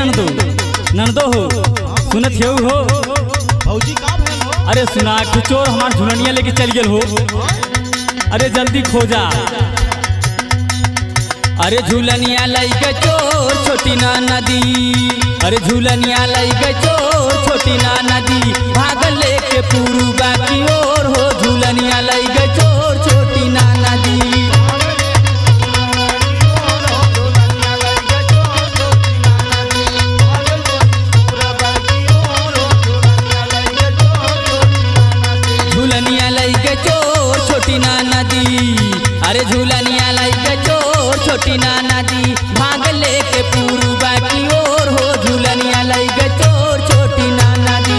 नंदो नंदो हो सुनत हो भौजी का भेल हो? अरे सुना कि चोर हमार झुलनिया लेके चल गए हो। अरे जल्दी खोजा। अरे झूलनिया लइके चोर छोटी ना नदी, अरे झूलनिया लइके चोर छोटी ना नदी, भागल लेके पूर्वा की ओर हो। झूलनिया लइके चोर छोटी ना नदी। झूलनिया लइके चोर छोटी ना नदी, अरे झूलनिया लइके चोर छोटी ना नदी, भाग लेके पूर्वा की ओर हो। झूलनिया लइके चोर छोटी ना नदी।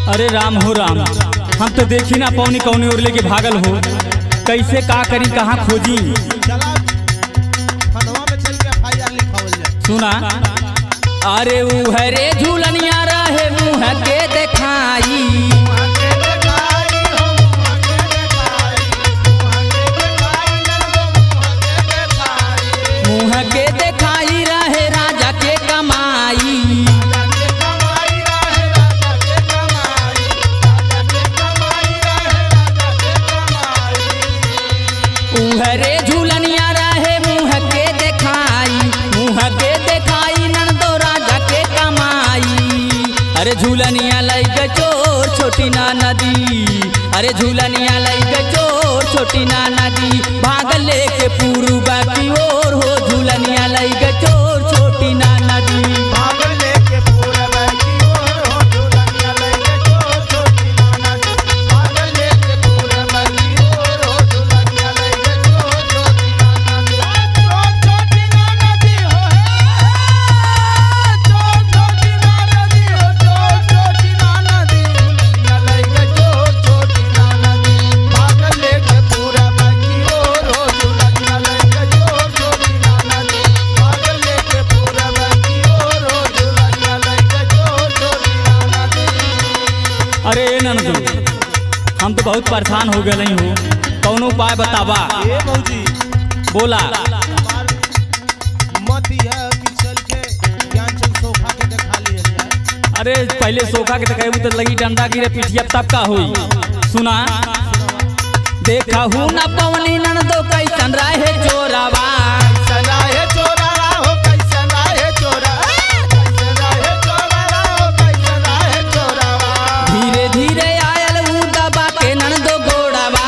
अरे राम हो राम, हम तो देखी ना पौनी कौनी ओर लेके भागल हो। कैसे का करी कहाँ खोजी? चला फनवा में चल के FIR लिखावल जाए। सुना अरे उहरे झूलनिया रहे मुँह के देखाई, मुँह के देखाई रहे राजा के कमाई। उहरे झूलनिया रहे मुँह के देखाई, मुँह के देखाई नंदो राजा के कमाई। अरे झूलनिया लइके चोर छोटी ना नदी, अरे झूलनिया लइके चोर छोटी ना नदी, भाग लेके पूर्वा की ओर हो। झूलनिया लइके चोर छोटी ना नदी। अरे नंदू हम तो बहुत परेशान हो गए हो, कौनो उपाय बतावा। ए भौजी बोला। मत यह कि चल के ज्ञान चल सोखा के दिखा लिया जाए। अरे पहले सोखा के तक तो लगी डंडा गिरे पिटिया तब का हुई। सुना देखा हूँ ना पवनी नंदो कैसन रहे चोरावा, धीरे धीरे आयल ऊ दबा के नंदो गोड़ावा।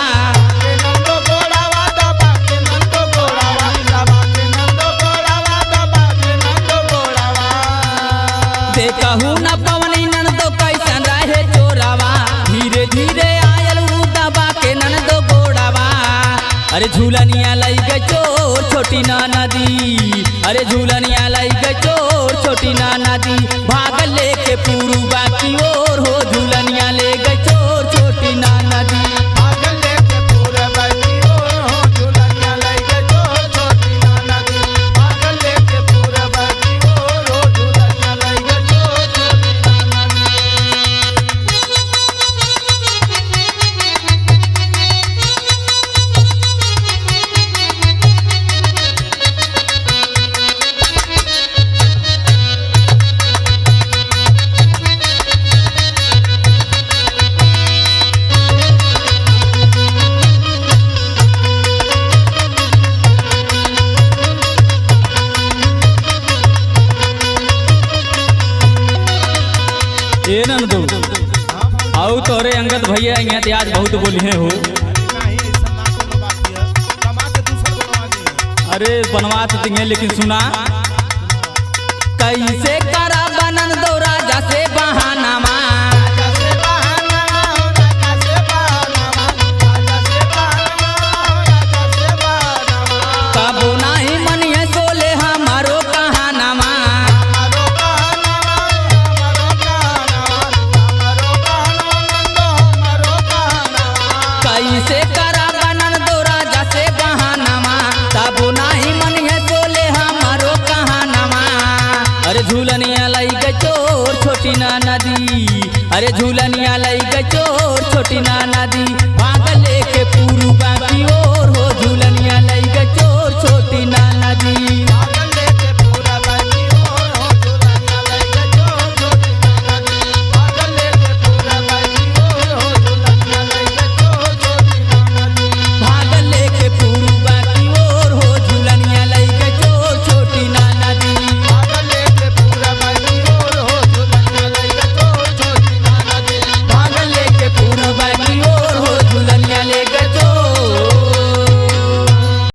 देखा हूँ ना पवनी नंदो कैसन रहे चोरावा, धीरे धीरे आयल ऊ दबा के नंदो गोड़ावा। अरे झूलनिया लइके चोर छोटी ना नदी, अरे झूलनिया लइके चोर छोटी ना नदी, भाग लेके पूर्वा की ओर हो। झूलनिया लेके चोर छोटी ना नदी। ए नंदू आओ तोरे अंगद भैया यहाँ ते आज बहुत बोली हो। अरे बनवा तो देंगे लेकिन सुना कैसे करा बनन दो राजा से बहाना। कैसे करा बनन दो राजा से बहानमा तब नाही मन है बोले हमारो कहानमा। अरे झूलनिया लाई गए चोर छोटी ना नदी, अरे झूलनिया लाई गए चोर छोटी ना नदी।